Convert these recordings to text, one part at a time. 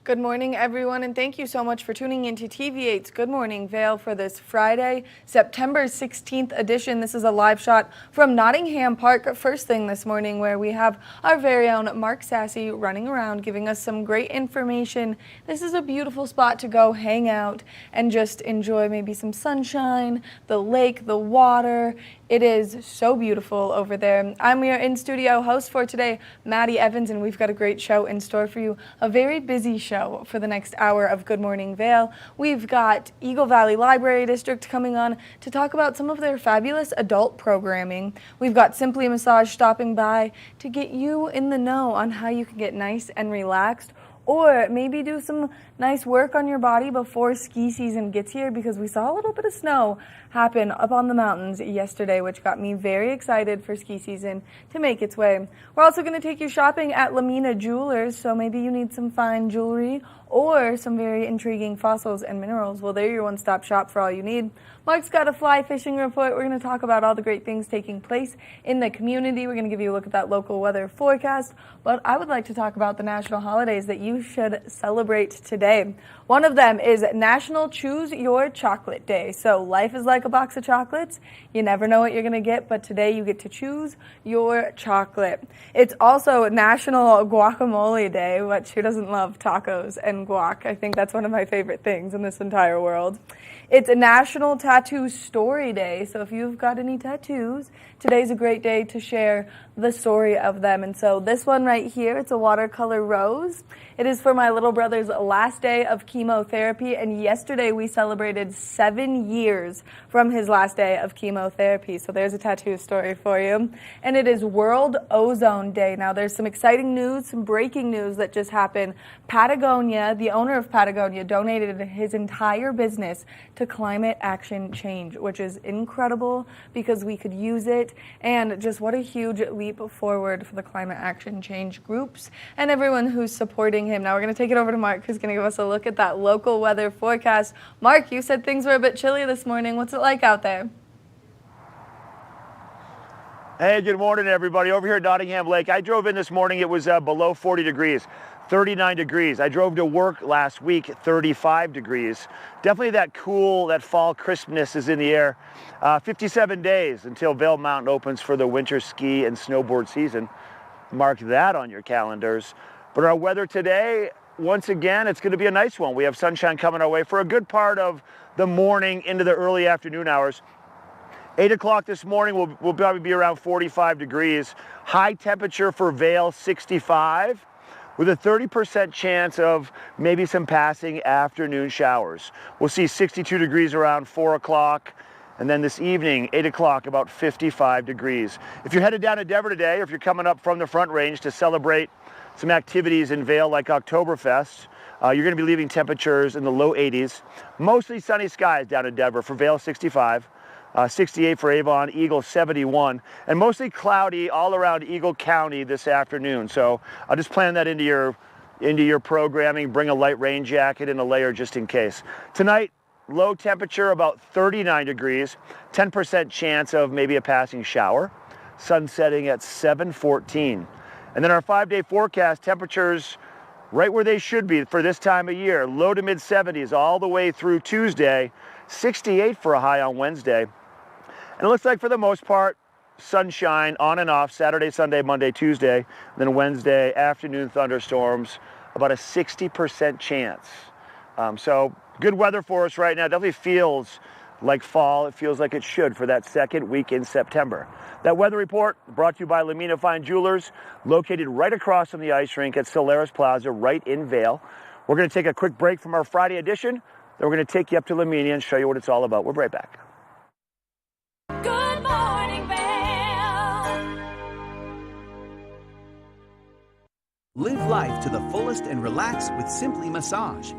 Good morning, everyone, and thank you so much for tuning into TV8's Good Morning Vail for this Friday, September 16th edition. This is a live shot from Nottingham Park first thing this morning, where we have our very own Mark Sassy running around giving us some great information. This is a beautiful spot to go hang out and just enjoy maybe some sunshine, the lake, the water. It is so beautiful over there. I'm your in-studio host for today, Maddie Evans, and we've got a great show in store for you. A very busy show for the next hour of Good Morning Vail. We've got Eagle Valley Library District coming on to talk about some of their fabulous adult programming. We've got Simply Massage stopping by to get you in the know on how you can get nice and relaxed, or maybe do some nice work on your body before ski season gets here, because we saw a little bit of snow happen up on the mountains yesterday, which got me very excited for ski season to make its way. We're also going to take you shopping at Lamina Jewelers, so maybe you need some fine jewelry or some very intriguing fossils and minerals. Well, they're your one-stop shop for all you need. Mark's got a fly fishing report. We're going to talk about all the great things taking place in the community. We're going to give you a look at that local weather forecast. But I would like to talk about the national holidays that you should celebrate today. One of them is National Choose Your Chocolate Day. So life is like a box of chocolates. You never know what you're going to get, but today you get to choose your chocolate. It's also National Guacamole Day, which who doesn't love tacos and guac? I think that's one of my favorite things in this entire world. It's a National Tattoo Story Day, so if you've got any tattoos, today's a great day to share the story of them. And so this one right here, it's a watercolor rose. It is for my little brother's last day of chemotherapy, and yesterday we celebrated 7 years from his last day of chemotherapy. So there's a tattoo story for you. And it is World Ozone Day. Now there's some exciting news, some breaking news that just happened. Patagonia, the owner of Patagonia, donated his entire business to climate action change, which is incredible because we could use it, and just what a huge leap forward for the climate action change groups and everyone who's supporting him. Now we're going to take it over to Mark, who's going to give us a look at that local weather forecast. Mark, you said things were a bit chilly this morning. What's it like out there? Hey, good morning, everybody. Over here at Nottingham Lake, I drove in this morning. It was below 40 degrees. 39 degrees. I drove to work last week, 35 degrees. Definitely that cool, that fall crispness is in the air. 57 days until Vail Mountain opens for the winter ski and snowboard season. Mark that on your calendars. But our weather today, once again, it's going to be a nice one. We have sunshine coming our way for a good part of the morning into the early afternoon hours. 8 o'clock this morning, we'll probably be around 45 degrees. High temperature for Vail, 65. With a 30% chance of maybe some passing afternoon showers. We'll see 62 degrees around 4 o'clock, and then this evening, 8 o'clock, about 55 degrees. If you're headed down to Denver today, or if you're coming up from the Front Range to celebrate some activities in Vail like Oktoberfest, you're going to be leaving temperatures in the low 80s. Mostly sunny skies down in Denver. For Vail, 65. 68 for Avon, Eagle 71, and mostly cloudy all around Eagle County this afternoon. So I'll just plan that into your programming. Bring a light rain jacket and a layer just in case. Tonight, low temperature about 39 degrees, 10% chance of maybe a passing shower. Sun setting at 7:14. And then our 5-day forecast, temperatures right where they should be for this time of year. Low to mid 70s all the way through Tuesday. 68 for a high on Wednesday. And it looks like for the most part, sunshine on and off Saturday, Sunday, Monday, Tuesday. Then Wednesday, afternoon thunderstorms, about a 60% chance. So good weather for us right now. Definitely feels like fall. It feels like it should for that second week in September. That weather report brought to you by Lamina Fine Jewelers, located right across from the ice rink at Solaris Plaza, right in Vail. We're going to take a quick break from our Friday edition. Then we're going to take you up to Lamina and show you what it's all about. We'll be right back. Good morning, Vail. Live life to the fullest and relax with Simply Massage.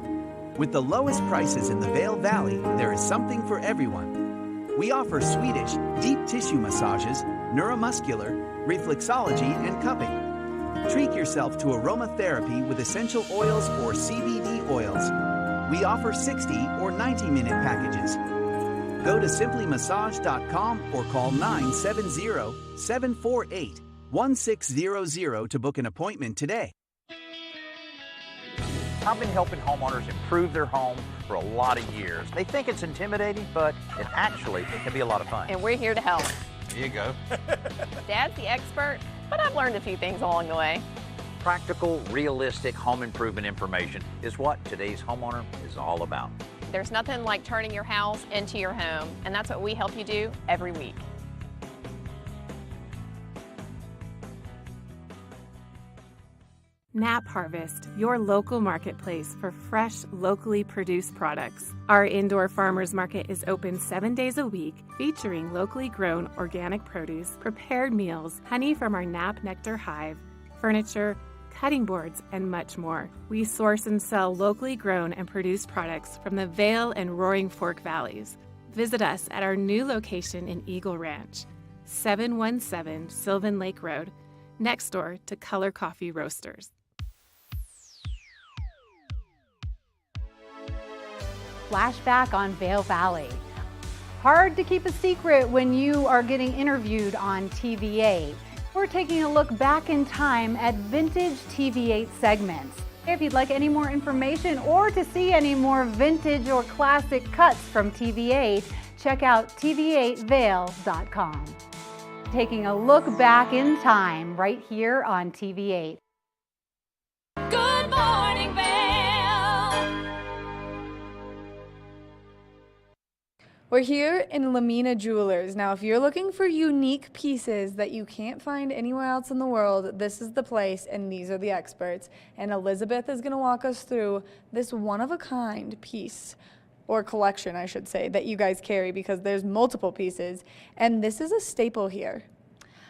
With the lowest prices in the Vail Valley, there is something for everyone. We offer Swedish, deep tissue massages, neuromuscular, reflexology, and cupping. Treat yourself to aromatherapy with essential oils or CBD oils. We offer 60 or 90-minute packages. Go to simplymassage.com or call 970-748-1600 to book an appointment today. I've been helping homeowners improve their home for a lot of years. They think it's intimidating, but it actually can be a lot of fun. And we're here to help. There you go. Dad's the expert, but I've learned a few things along the way. Practical, realistic home improvement information is what today's homeowner is all about. There's nothing like turning your house into your home, and that's what we help you do every week. Nap Harvest, your local marketplace for fresh, locally produced products. Our indoor farmers market is open 7 days a week, featuring locally grown organic produce, prepared meals, honey from our Nap Nectar hive, furniture, cutting boards, and much more. We source and sell locally grown and produced products from the Vail and Roaring Fork Valleys. Visit us at our new location in Eagle Ranch, 717 Sylvan Lake Road, next door to Color Coffee Roasters. Flashback on Vail Valley. Hard to keep a secret when you are getting interviewed on TV8. We're taking a look back in time at vintage TV8 segments. If you'd like any more information or to see any more vintage or classic cuts from TV8, check out tv8vail.com. Taking a look back in time right here on TV8. Good morning, Vail. We're here in Lamina Jewelers. Now, if you're looking for unique pieces that you can't find anywhere else in the world, this is the place, and these are the experts. And Elizabeth is going to walk us through this one-of-a-kind piece, or collection, I should say, that you guys carry, because there's multiple pieces. And this is a staple here.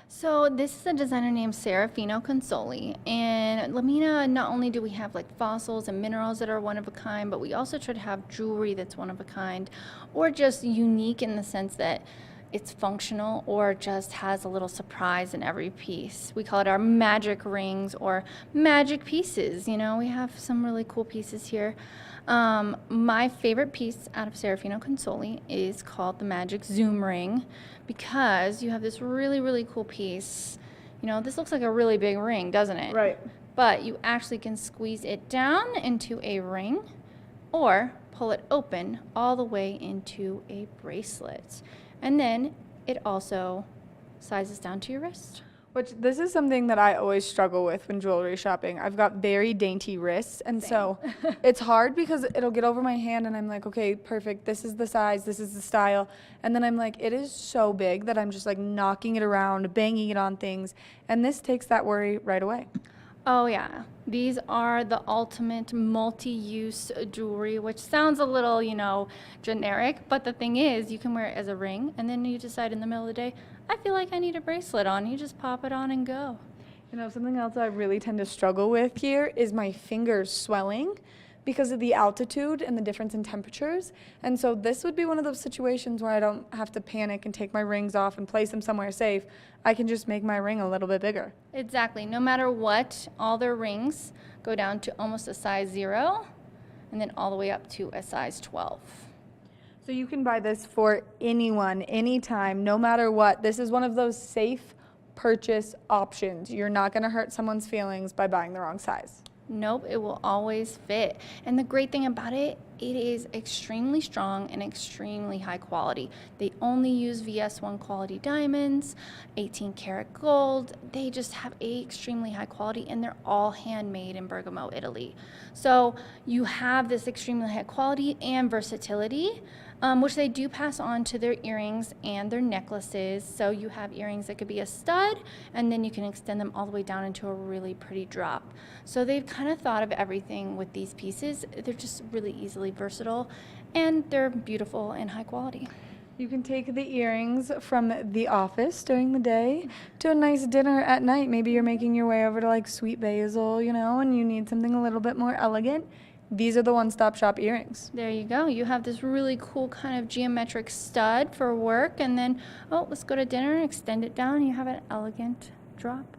So this is a designer named Serafino Consoli, and at Lamina, not only do we have like fossils and minerals that are one of a kind, but we also try to have jewelry that's one of a kind, or just unique in the sense that it's functional or just has a little surprise in every piece. We call it our magic rings or magic pieces. You know, we have some really cool pieces here. My favorite piece out of Serafino Consoli is called the Magic Zoom Ring, because you have this really, really cool piece. You know, this looks like a really big ring, doesn't it? Right. But you actually can squeeze it down into a ring or pull it open all the way into a bracelet. And then it also sizes down to your wrist. Which, this is something that I always struggle with when jewelry shopping. I've got very dainty wrists, and so it's hard because it'll get over my hand and I'm like, okay, perfect, this is the size, this is the style. And then I'm like, it is so big that I'm just like knocking it around, banging it on things, and this takes that worry right away. Oh yeah, these are the ultimate multi-use jewelry, which sounds a little, you know, generic, but the thing is, you can wear it as a ring, and then you decide in the middle of the day, I feel like I need a bracelet on. You just pop it on and go. You know, something else I really tend to struggle with here is my fingers swelling because of the altitude and the difference in temperatures. And so this would be one of those situations where I don't have to panic and take my rings off and place them somewhere safe. I can just make my ring a little bit bigger. Exactly. No matter what, all their rings go down to almost a size 0 and then all the way up to a size 12. So you can buy this for anyone, anytime, no matter what. This is one of those safe purchase options. You're not going to hurt someone's feelings by buying the wrong size. Nope, it will always fit. And the great thing about it, it is extremely strong and extremely high quality. They only use VS1 quality diamonds, 18 karat gold. They just have a extremely high quality, and they're all handmade in Bergamo, Italy. So you have this extremely high quality and versatility, which they do pass on to their earrings and their necklaces. So you have earrings that could be a stud, and then you can extend them all the way down into a really pretty drop. So they've kind of thought of everything with these pieces. They're just really easily versatile, and they're beautiful and high quality. You can take the earrings from the office during the day to a nice dinner at night. Maybe you're making your way over to like Sweet Basil, you know, and you need something a little bit more elegant. These are the one-stop shop earrings. There you go. You have this really cool kind of geometric stud for work, and then, oh, let's go to dinner and extend it down. You have an elegant drop.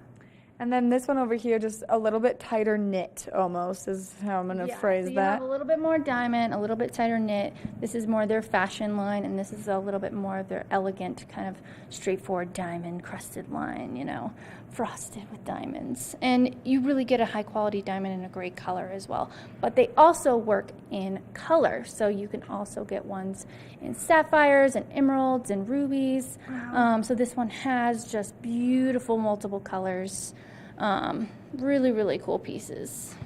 And then this one over here, just a little bit tighter knit almost is how I'm going to phrase so you that. have a little bit more diamond, a little bit tighter knit. This is more their fashion line, and this is a little bit more of their elegant, kind of straightforward diamond crusted line, you know, frosted with diamonds. And you really get a high quality diamond in a great color as well. But they also work in color, so you can also get ones in sapphires and emeralds and rubies. Wow. So this one has just beautiful multiple colors. Really, really cool pieces.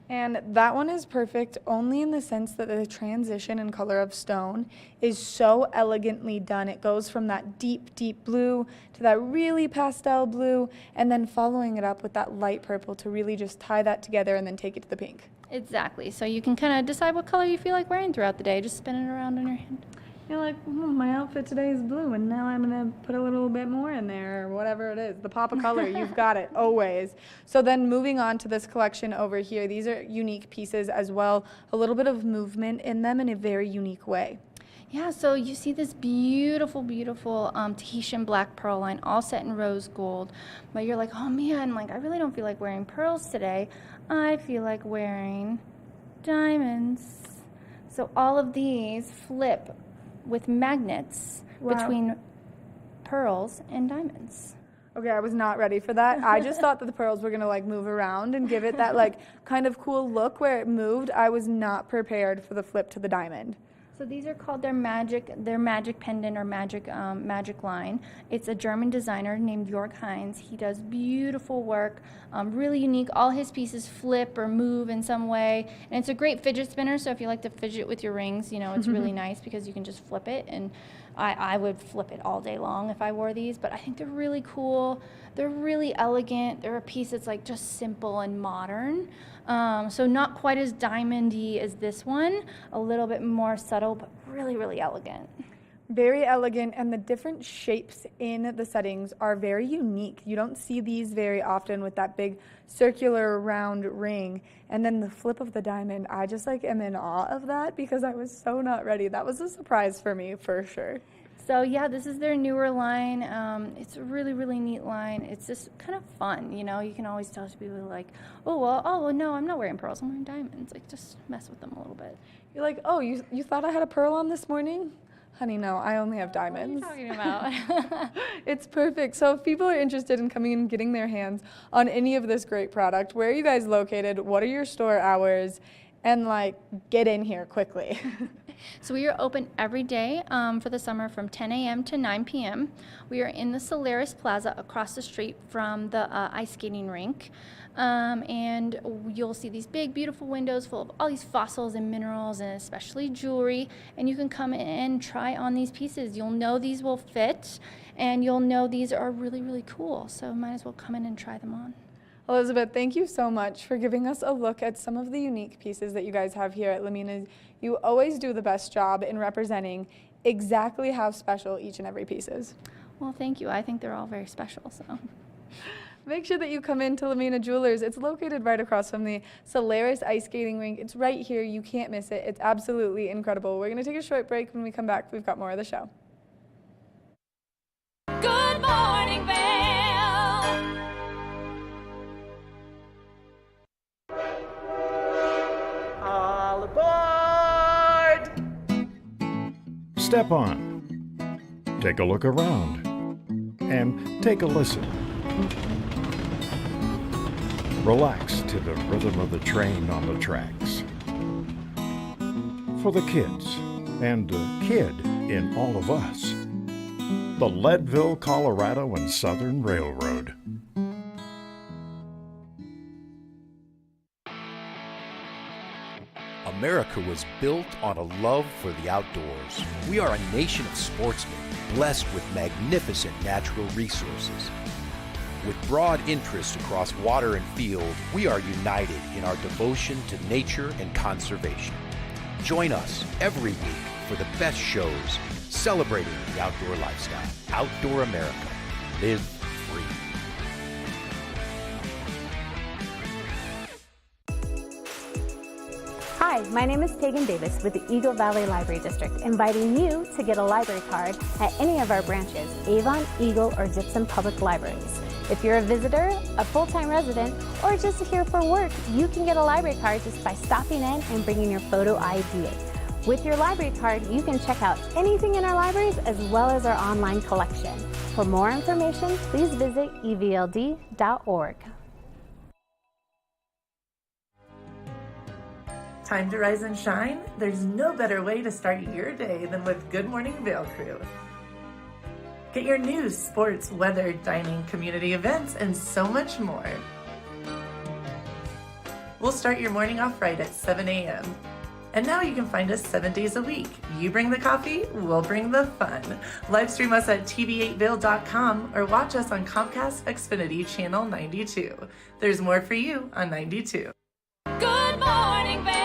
And that one is perfect only in the sense that the transition in color of stone is so elegantly done. It goes from that deep, deep blue to that really pastel blue, and then following it up with that light purple to really just tie that together and then take it to the pink. Exactly. So you can kind of decide what color you feel like wearing throughout the day. Just spin it around in your hand. You're like, my outfit today is blue, and now I'm going to put a little bit more in there, or whatever it is. The pop of color, you've got it, always. So then moving on to this collection over here, these are unique pieces as well. A little bit of movement in them in a very unique way. Yeah, so you see this beautiful, beautiful Tahitian black pearl line, all set in rose gold. But you're like, oh man, like I really don't feel like wearing pearls today. I feel like wearing diamonds. So all of these flip with magnets between pearls and diamonds. Okay, I was not ready for that. I just thought that the pearls were gonna like move around and give it that like kind of cool look where it moved. I was not prepared for the flip to the diamond. So these are called their magic pendant or magic line. It's a German designer named Jörg Heinz. He does beautiful work, really unique. All his pieces flip or move in some way, and it's a great fidget spinner. So if you like to fidget with your rings, you know it's really nice because you can just flip it. And I would flip it all day long if I wore these. But I think they're really cool. They're really elegant. They're a piece that's like just simple and modern. So not quite as diamondy as this one, a little bit more subtle, but really, really elegant. Very elegant, and the different shapes in the settings are very unique. You don't see these very often with that big circular round ring, and then the flip of the diamond. I just like am in awe of that because I was so not ready. That was a surprise for me for sure. So yeah, this is their newer line. It's a really, really neat line. It's just kind of fun, you know. You can always tell people like, oh no, I'm not wearing pearls, I'm wearing diamonds. Like just mess with them a little bit. You're like, oh, you thought I had a pearl on this morning? Honey, no, I only have diamonds. What are you talking about? It's perfect. So if people are interested in coming and getting their hands on any of this great product, where are you guys located? What are your store hours? And like, get in here quickly. So we are open every day for the summer from 10 a.m. to 9 p.m. We are in the Solaris Plaza across the street from the ice skating rink. And you'll see these big, beautiful windows full of all these fossils and minerals and especially jewelry. And you can come in and try on these pieces. You'll know these will fit, and you'll know these are really, really cool. So might as well come in and try them on. Elizabeth, thank you so much for giving us a look at some of the unique pieces that you guys have here at Lamina. You always do the best job in representing exactly how special each and every piece is. Well, thank you. I think they're all very special. So make sure that you come into Lamina Jewelers. It's located right across from the Solaris ice skating rink. It's right here. You can't miss it. It's absolutely incredible. We're going to take a short break. When we come back, we've got more of the show. Good morning, Vail. All aboard! Step on. Take a look around. And take a listen. Relax to the rhythm of the train on the tracks. For the kids, and the kid in all of us. The Leadville, Colorado and Southern Railroad. America was built on a love for the outdoors. We are a nation of sportsmen, blessed with magnificent natural resources. With broad interests across water and field, we are united in our devotion to nature and conservation. Join us every week for the best shows celebrating the outdoor lifestyle. Outdoor America. Live free. Hi, my name is Tegan Davis with the Eagle Valley Library District, inviting you to get a library card at any of our branches, Avon, Eagle, or Gypsum Public Libraries. If you're a visitor, a full-time resident, or just here for work, you can get a library card just by stopping in and bringing your photo ID. With your library card, you can check out anything in our libraries as well as our online collection. For more information, please visit evld.org. Time to rise and shine? There's no better way to start your day than with Good Morning Vail Crew. Get your news, sports, weather, dining, community events, and so much more. We'll start your morning off right at 7 a.m. And now you can find us 7 days a week. You bring the coffee, we'll bring the fun. Live stream us at tv8vail.com or watch us on Comcast Xfinity Channel 92. There's more for you on 92. Good morning, Vail.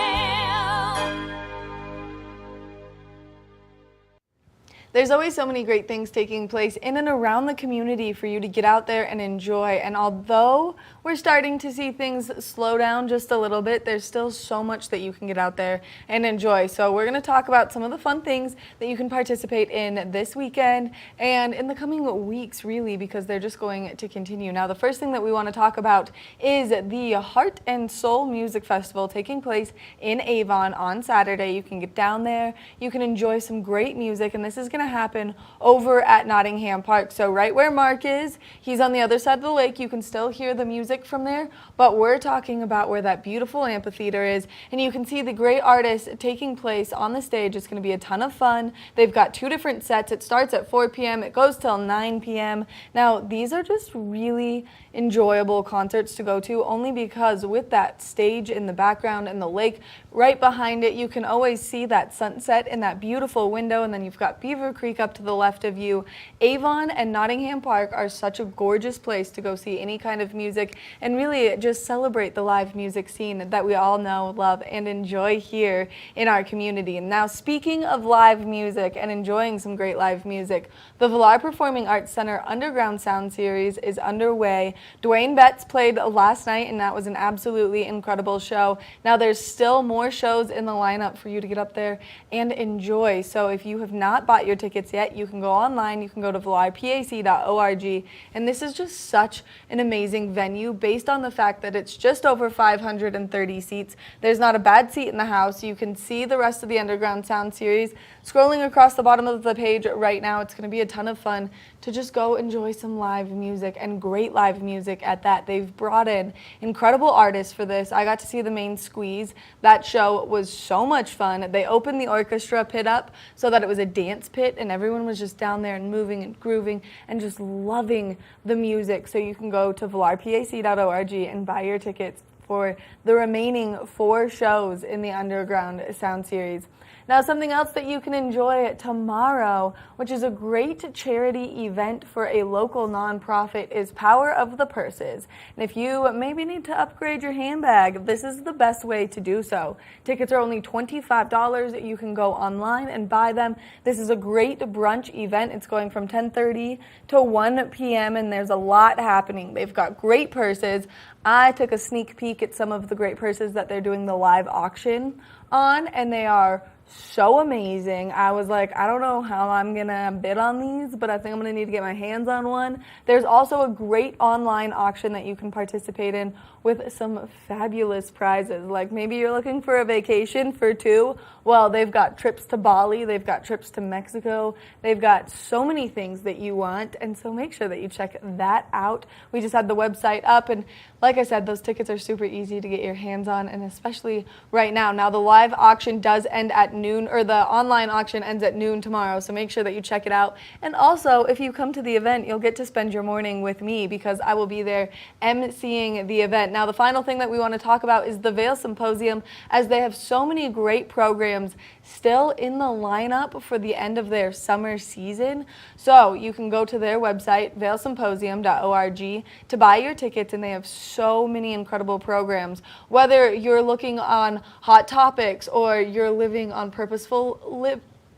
There's always so many great things taking place in and around the community for you to get out there and enjoy. And although we're starting to see things slow down just a little bit, there's still so much that you can get out there and enjoy. So we're going to talk about some of the fun things that you can participate in this weekend and in the coming weeks, really, because they're just going to continue. Now, the first thing that we want to talk about is the Heart and Soul Music Festival taking place in Avon on Saturday. You can get down there, you can enjoy some great music, and this is going to happen over at Nottingham Park. So right where Mark is, he's on the other side of the lake. You can still hear the music from there, but we're talking about where that beautiful amphitheater is, and you can see the great artists taking place on the stage. It's going to be a ton of fun. They've got 2 different sets. It starts at 4 p.m. It goes till 9 p.m. Now, these are just really enjoyable concerts to go to, only because with that stage in the background and the lake right behind it, you can always see that sunset in that beautiful window, and then you've got Beaver Creek up to the left of you. Avon and Nottingham Park are such a gorgeous place to go see any kind of music and really just celebrate the live music scene that we all know, love, and enjoy here in our community. And now, speaking of live music and enjoying some great live music, the Vail Performing Arts Center Underground Sound Series is underway. Dwayne Betts played last night, and that was an absolutely incredible show. Now, there's still more shows in the lineup for you to get up there and enjoy. So if you have not bought your tickets yet, you can go online. You can go to vailpac.org, and this is just such an amazing venue based on the fact that it's just over 530 seats. There's not a bad seat in the house. You can see the rest of the Underground Sound Series scrolling across the bottom of the page right now. It's going to be a ton of fun to just go enjoy some live music, and great live music at that. They've brought in incredible artists for this. I got to see the Main Squeeze. That show was so much fun. They opened the orchestra pit up so that it was a dance pit, and everyone was just down there and moving and grooving and just loving the music. So you can go to vailpac.org and buy your tickets for the remaining 4 shows in the Underground Sound Series. Now, something else that you can enjoy tomorrow, which is a great charity event for a local nonprofit, is Power of the Purses. And if you maybe need to upgrade your handbag, this is the best way to do so. Tickets are only $25. You can go online and buy them. This is a great brunch event. It's going from 10:30 to 1 p.m. and there's a lot happening. They've got great purses. I took a sneak peek at some of the great purses that they're doing the live auction on, and they are so amazing. I was like, I don't know how I'm gonna bid on these, but I think I'm gonna need to get my hands on one. There's also a great online auction that you can participate in with some fabulous prizes. Like maybe you're looking for a vacation for 2. Well, they've got trips to Bali, they've got trips to Mexico, they've got so many things that you want, and so make sure that you check that out. We just had the website up, and like I said, those tickets are super easy to get your hands on, and especially right now. Now, the live auction does end at noon, or the online auction ends at noon tomorrow, so make sure that you check it out. And also, if you come to the event, you'll get to spend your morning with me because I will be there emceeing the event. Now, the final thing that we want to talk about is the Vail Symposium, as they have so many great programs still in the lineup for the end of their summer season. So you can go to their website, vailsymposium.org, to buy your tickets, and they have so many incredible programs. Whether you're looking on hot topics or you're living on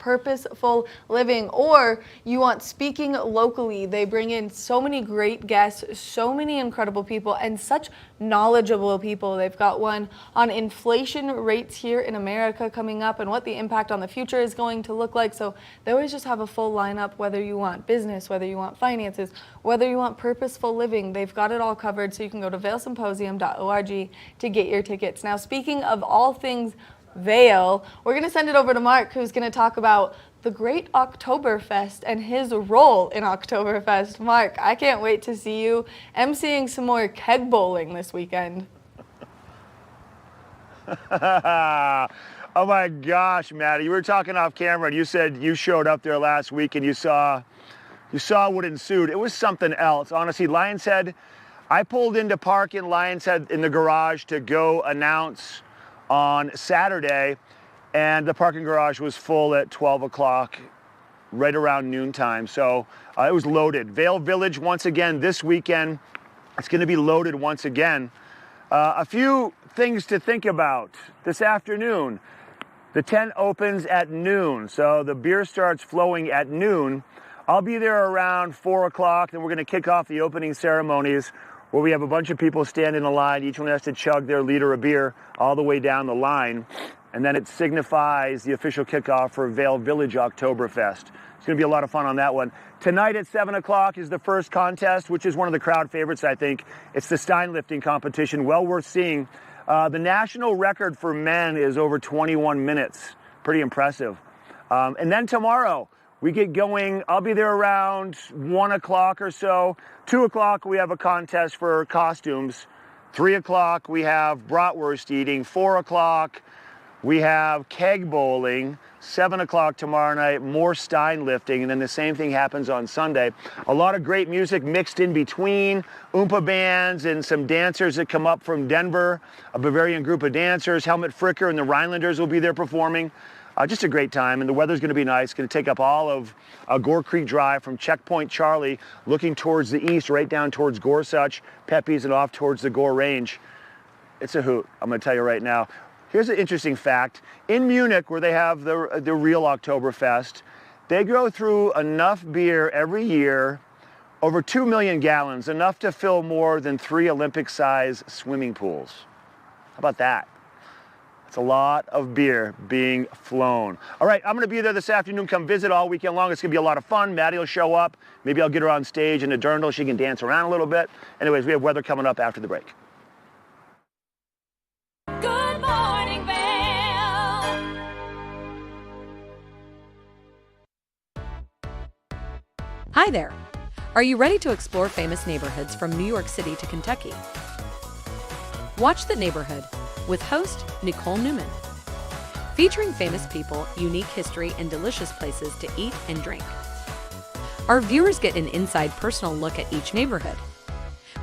purposeful living, or you want speaking locally. They bring in so many great guests, so many incredible people, and such knowledgeable people. They've got one on inflation rates here in America coming up and what the impact on the future is going to look like. So they always just have a full lineup, whether you want business, whether you want finances, whether you want purposeful living. They've got it all covered, so you can go to vailsymposium.org to get your tickets. Now, speaking of all things Vail, we're going to send it over to Mark, who's going to talk about the Great Oktoberfest and his role in Oktoberfest. Mark, I can't wait to see you emceeing some more keg bowling this weekend. Oh my gosh, Maddie, you were talking off camera and you said you showed up there last week and you saw what ensued. It was something else. Honestly, Lion's Head, I pulled into park in Lion's Head in the garage to go announce on Saturday, and the parking garage was full at 12 o'clock, right around noontime. So it was loaded. Vail Village, once again, this weekend, it's going to be loaded once again. A few things to think about this afternoon. The tent opens at noon, so the beer starts flowing at noon. I'll be there around 4 o'clock, then we're going to kick off the opening ceremonies, where we have a bunch of people stand in a line. Each one has to chug their liter of beer all the way down the line. And then it signifies the official kickoff for Vail Village Oktoberfest. It's going to be a lot of fun on that one. Tonight at 7 o'clock is the first contest, which is one of the crowd favorites, I think. It's the Stein lifting competition, well worth seeing. The national record for men is over 21 minutes. Pretty impressive. And then tomorrow, we get going. I'll be there around 1 o'clock or so. 2 o'clock, we have a contest for costumes. 3 o'clock, we have bratwurst eating. 4 o'clock, we have keg bowling. 7 o'clock tomorrow night, more Stein lifting, and then the same thing happens on Sunday. A lot of great music mixed in between, Oompa bands and some dancers that come up from Denver, a Bavarian group of dancers. Helmut Fricker and the Rhinelanders will be there performing. Just a great time, and the weather's going to be nice. Going to take up all of Gore Creek Drive from Checkpoint Charlie, looking towards the east, right down towards Gorsuch, Peppies, and off towards the Gore Range. It's a hoot, I'm going to tell you right now. Here's an interesting fact. In Munich, where they have the real Oktoberfest, they go through enough beer every year, over 2 million gallons, enough to fill more than 3 Olympic-size swimming pools. How about that? It's a lot of beer being flown. All right, I'm going to be there this afternoon. Come visit all weekend long. It's going to be a lot of fun. Maddie will show up. Maybe I'll get her on stage in a dirndl. She can dance around a little bit. Anyways, we have weather coming up after the break. Good morning, Vail. Hi there. Are you ready to explore famous neighborhoods from New York City to Kentucky? Watch The Neighborhood with host Nicole Newman. Featuring famous people, unique history, and delicious places to eat and drink. Our viewers get an inside personal look at each neighborhood.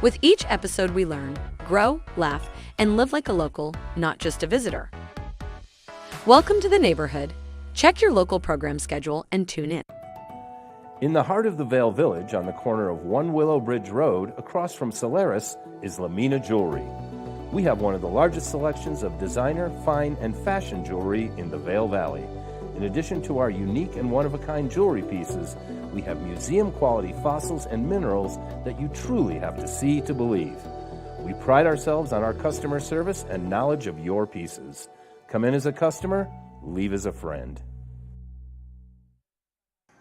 With each episode we learn, grow, laugh, and live like a local, not just a visitor. Welcome to The Neighborhood. Check your local program schedule and tune in. In the heart of the Vail Village, on the corner of One Willow Bridge Road, across from Solaris, is Lamina Jewelry. We have one of the largest selections of designer, fine, and fashion jewelry in the Vail Valley. In addition to our unique and one-of-a-kind jewelry pieces, we have museum-quality fossils and minerals that you truly have to see to believe. We pride ourselves on our customer service and knowledge of your pieces. Come in as a customer, leave as a friend.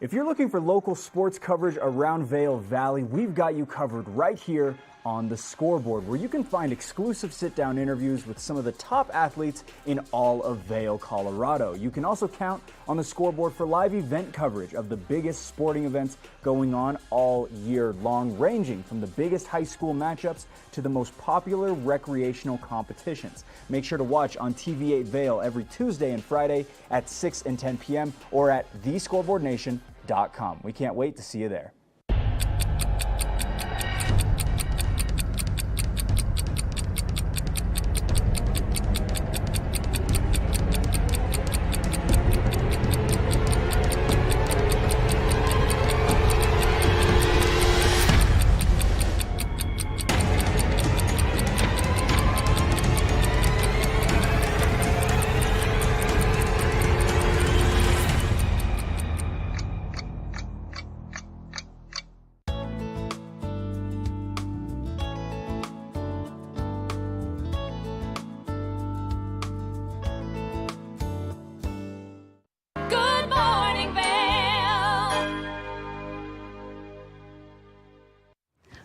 If you're looking for local sports coverage around Vail Valley, we've got you covered right here on The Scoreboard, where you can find exclusive sit-down interviews with some of the top athletes in all of Vail, Colorado. You can also count on The Scoreboard for live event coverage of the biggest sporting events going on all year long, ranging from the biggest high school matchups to the most popular recreational competitions. Make sure to watch on TV8 Vail every Tuesday and Friday at 6 and 10 p.m. or at thescoreboardnation.com. We can't wait to see you there.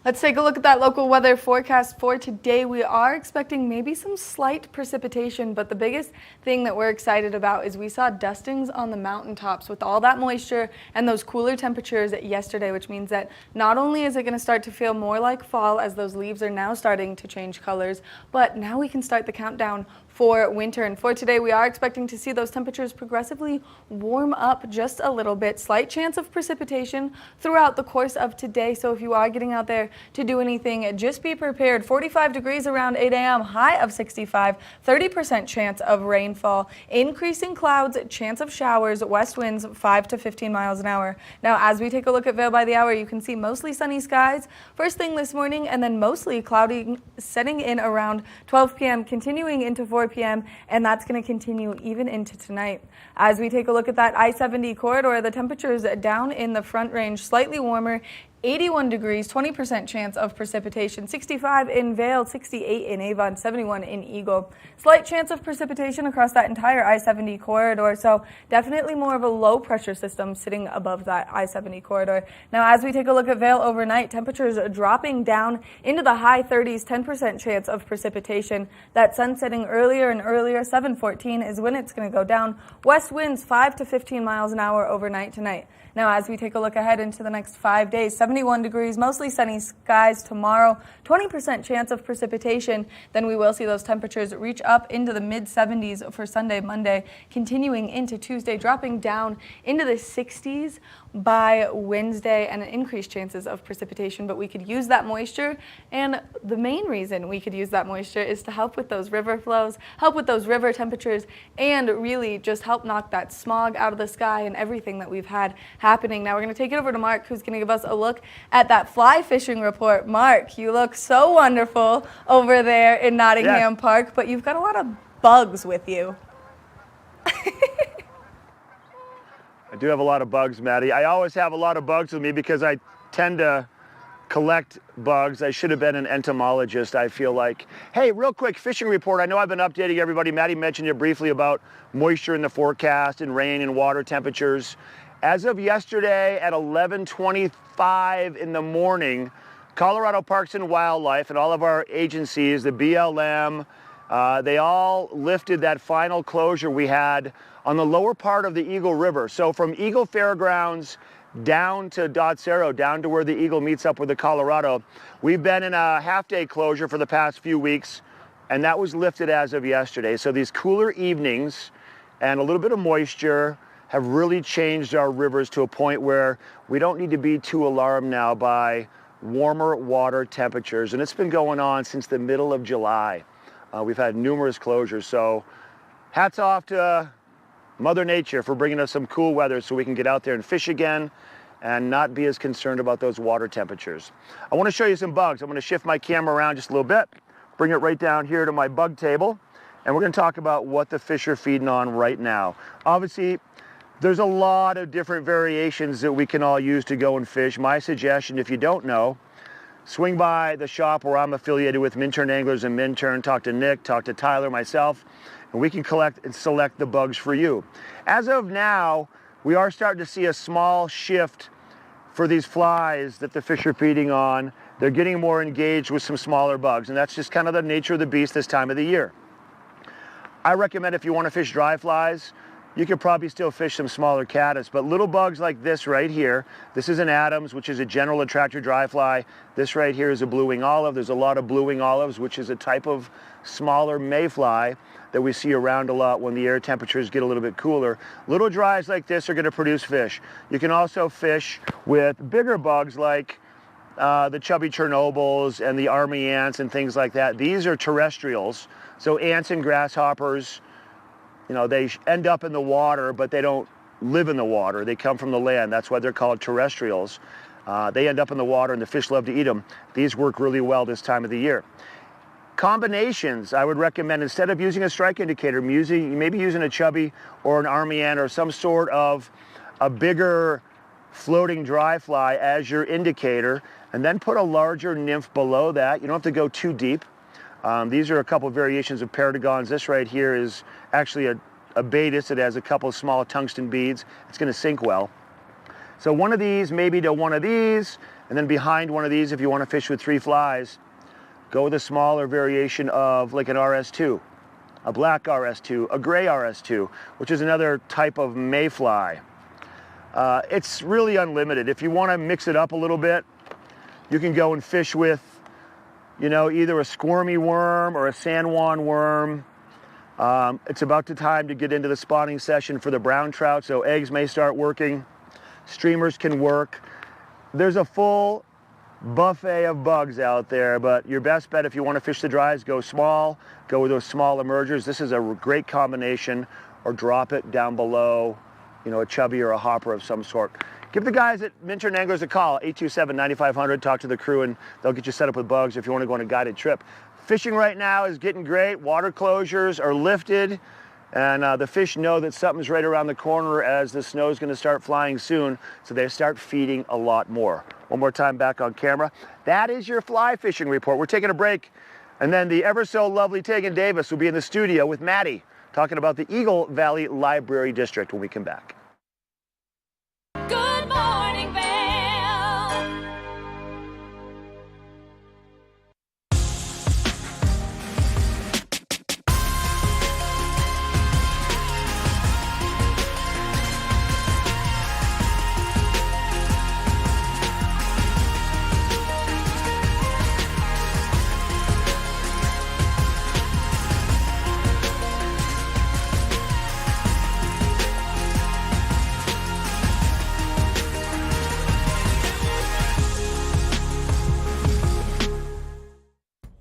Let's take a look at that local weather forecast for today. We are expecting maybe some slight precipitation, but the biggest thing that we're excited about is we saw dustings on the mountaintops with all that moisture and those cooler temperatures yesterday, which means that not only is it going to start to feel more like fall as those leaves are now starting to change colors, but now we can start the countdown for winter. And for today, we are expecting to see those temperatures progressively warm up just a little bit. Slight chance of precipitation throughout the course of today. So if you are getting out there to do anything, just be prepared. 45 degrees around 8 a.m., high of 65, 30% chance of rainfall, increasing clouds, chance of showers, west winds 5 to 15 miles an hour. Now, as we take a look at Vail by the hour, you can see mostly sunny skies first thing this morning and then mostly cloudy setting in around 12 p.m., continuing into 4 p.m., and that's going to continue even into tonight. As we take a look at that I-70 corridor, the temperatures down in the Front Range, slightly warmer, 81 degrees, 20% chance of precipitation, 65 in Vail, 68 in Avon, 71 in Eagle. Slight chance of precipitation across that entire I-70 corridor, so definitely more of a low pressure system sitting above that I-70 corridor. Now, as we take a look at Vail overnight, temperatures are dropping down into the high 30s, 10% chance of precipitation. That sun setting earlier and earlier, 7:14 is when it's going to go down. West winds 5 to 15 miles an hour overnight tonight. Now, as we take a look ahead into the next 5 days, 71 degrees, mostly sunny skies tomorrow, 20% chance of precipitation. Then we will see those temperatures reach up into the mid-70s for Sunday, Monday, continuing into Tuesday, dropping down into the 60s by Wednesday, and increased chances of precipitation. But we could use that moisture, and the main reason we could use that moisture is to help with those river flows, help with those river temperatures, and really just help knock that smog out of the sky and everything that we've had happening. Now we're going to take it over to Mark, who's going to give us a look at that fly fishing report. Mark, you look so wonderful over there in Nottingham Park, but you've got a lot of bugs with you. I do have a lot of bugs, Maddie. I always have a lot of bugs with me because I tend to collect bugs. I should have been an entomologist, I feel like. Hey, real quick, fishing report. I know I've been updating everybody. Maddie mentioned it briefly about moisture in the forecast and rain and water temperatures. As of yesterday at 11:25 in the morning, Colorado Parks and Wildlife and all of our agencies, the BLM, they all lifted that final closure we had on the lower part of the Eagle River. So from Eagle Fairgrounds down to Dotsero, down to where the Eagle meets up with the Colorado, we've been in a half-day closure for the past few weeks, and that was lifted as of yesterday. So these cooler evenings and a little bit of moisture have really changed our rivers to a point where we don't need to be too alarmed now by warmer water temperatures. And it's been going on since the middle of July. We've had numerous closures. So hats off to Mother Nature for bringing us some cool weather so we can get out there and fish again and not be as concerned about those water temperatures. I want to show you some bugs. I'm going to shift my camera around just a little bit, bring it right down here to my bug table, and we're going to talk about what the fish are feeding on right now. Obviously, there's a lot of different variations that we can all use to go and fish. My suggestion, if you don't know, swing by the shop where I'm affiliated with Minturn Anglers and Minturn, talk to Nick, talk to Tyler, myself, and we can collect and select the bugs for you. As of now, we are starting to see a small shift for these flies that the fish are feeding on. They're getting more engaged with some smaller bugs, and that's just kind of the nature of the beast this time of the year. I recommend if you want to fish dry flies, you could probably still fish some smaller caddis, but little bugs like this right here, this is an Adams, which is a general attractor dry fly. This right here is a blue-wing olive. There's a lot of blue-wing olives, which is a type of smaller mayfly that we see around a lot when the air temperatures get a little bit cooler. Little dries like this are going to produce fish. You can also fish with bigger bugs like the chubby Chernobyls and the army ants and things like that. These are terrestrials, so ants and grasshoppers, you know, they end up in the water, but they don't live in the water. They come from the land. That's why they're called terrestrials. They end up in the water, and the fish love to eat them. These work really well this time of the year. Combinations, I would recommend, instead of using a strike indicator, maybe using a chubby or an army ant or some sort of a bigger floating dry fly as your indicator, and then put a larger nymph below that. You don't have to go too deep. These are a couple of variations of Paradagons. This right here is actually a Baetis. It has a couple of small tungsten beads. It's going to sink well. So one of these maybe to one of these, and then behind one of these if you want to fish with 3 flies, go with a smaller variation of like an RS2, a black RS2, a gray RS2, which is another type of mayfly. It's really unlimited. If you want to mix it up a little bit, you can go and fish with, you know, either a squirmy worm or a San Juan worm. It's about the time to get into the spawning session for the brown trout, so eggs may start working. Streamers can work. There's a full buffet of bugs out there, but your best bet if you want to fish the dries, go small, go with those small emergers. This is a great combination, or drop it down below, you know, a chubby or a hopper of some sort. Give the guys at Minturn Anglers a call, 827-9500, talk to the crew and they'll get you set up with bugs if you want to go on a guided trip. Fishing right now is getting great. Water closures are lifted, and the fish know that something's right around the corner as the snow's going to start flying soon, so they start feeding a lot more. One more time back on camera. That is your fly fishing report. We're taking a break, and then the ever so lovely Tegan Davis will be in the studio with Maddie talking about the Eagle Valley Library District when we come back. Good morning, Vail.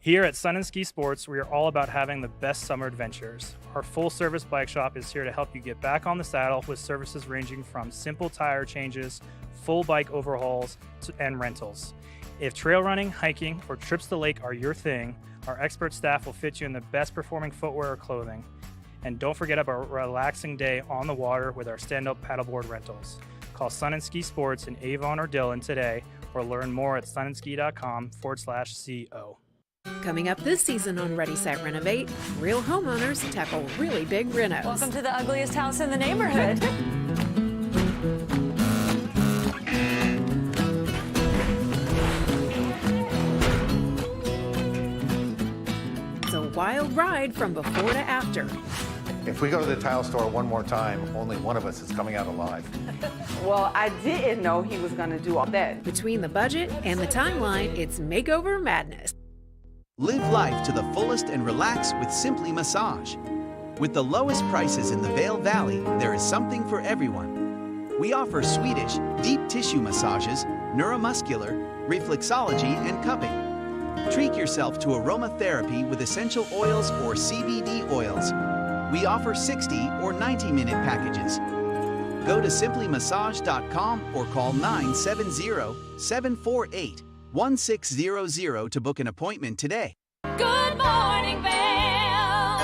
Here at Sun and Ski Sports, we are all about having the best summer adventures. Our full-service bike shop is here to help you get back on the saddle with services ranging from simple tire changes, full bike overhauls, and rentals. If trail running, hiking, or trips to the lake are your thing, our expert staff will fit you in the best performing footwear or clothing. And don't forget about a relaxing day on the water with our stand-up paddleboard rentals. Call Sun and Ski Sports in Avon or Dillon today, or learn more at sunandski.com/CO. Coming up this season on Ready, Set, Renovate, real homeowners tackle really big renos. Welcome to the ugliest house in the neighborhood. It's a wild ride from before to after. If we go to the tile store one more time, only one of us is coming out alive. Well, I didn't know he was going to do all that. Between the budget and the timeline, it's makeover madness. Live life to the fullest and relax with Simply Massage. With the lowest prices in the Vail Valley, there is something for everyone. We offer Swedish, deep tissue massages, neuromuscular, reflexology, and cupping. Treat yourself to aromatherapy with essential oils or CBD oils. We offer 60 or 90-minute packages. Go to simplymassage.com or call 970-748-1600 to book an appointment today. Good morning, Vail.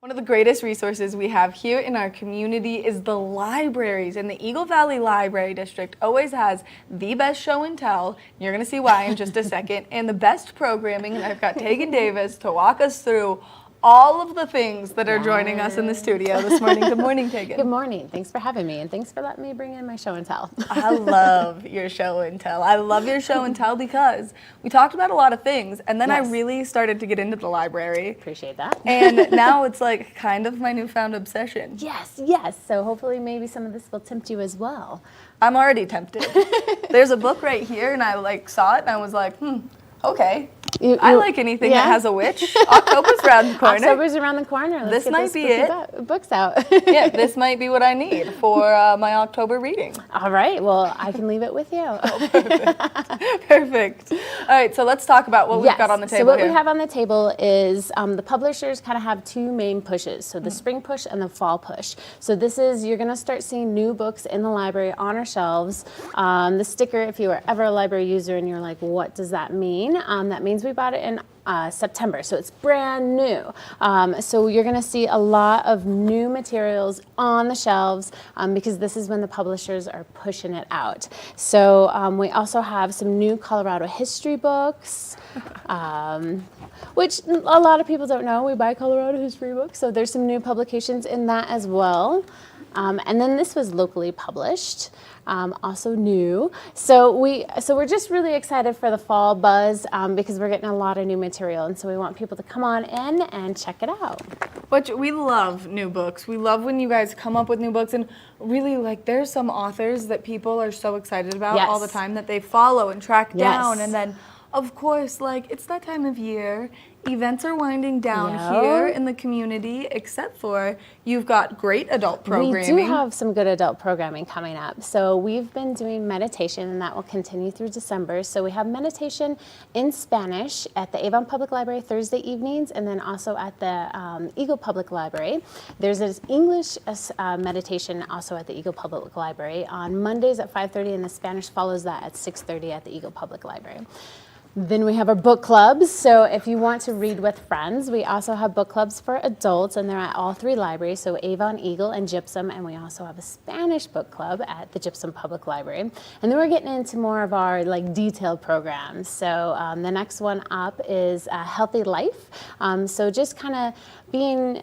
One of the greatest resources we have here in our community is the libraries, and the Eagle Valley Library District always has the best show and tell. You're going to see why in just a second, and the best programming, and I've got Tegan Davis to walk us through all of the things that are joining us in the studio this morning. Good morning, Tegan. Good morning. Thanks for having me, and thanks for letting me bring in my show and tell. I love your show and tell. I love your show and tell because we talked about a lot of things, and then I really started to get into the library. Appreciate that. And now it's like kind of my newfound obsession. Yes, yes. So hopefully maybe some of this will tempt you as well. I'm already tempted. There's a book right here, and I saw it, and I was like, okay. I like anything that has a witch. October's around the corner. October's around the corner. Let's this might be it. Books out. Yeah, this might be what I need for my October reading. All right. Well, I can leave it with you. Oh, perfect. All right. So let's talk about what we've got on the table. So what here. we have on the table is the publishers kind of have two main pushes. So the spring push and the fall push. So this is, you're going to start seeing new books in the library on our shelves. The sticker, if you were ever a library user and you're like, what does that mean? That means we bought it in September, so it's brand new. So you're going to see a lot of new materials on the shelves because this is when the publishers are pushing it out. So we also have some new Colorado history books, which a lot of people don't know. We buy Colorado history books, so there's some new publications in that as well. And then this was locally published, also new. So we're just really excited for the fall buzz because we're getting a lot of new material, and so we want people to come on in and check it out. Which we love new books. We love when you guys come up with new books, and really, like, there's some authors that people are so excited about all the time that they follow and track down, and then of course, like, it's that time of year. Events are winding down here in the community, except for you've got great adult programming. We do have some good adult programming coming up. So we've been doing meditation, and that will continue through December. So we have meditation in Spanish at the Avon Public Library Thursday evenings, and then also at the Eagle Public Library. There's an English meditation also at the Eagle Public Library on Mondays at 5:30, and the Spanish follows that at 6:30 at the Eagle Public Library. Then we have our book clubs. So if you want to read with friends, we also have book clubs for adults, and they're at all 3 libraries, so Avon, Eagle, and Gypsum, and we also have a Spanish book club at the Gypsum Public Library. And then we're getting into more of our like detailed programs. So the next one up is Healthy Life. So just kind of being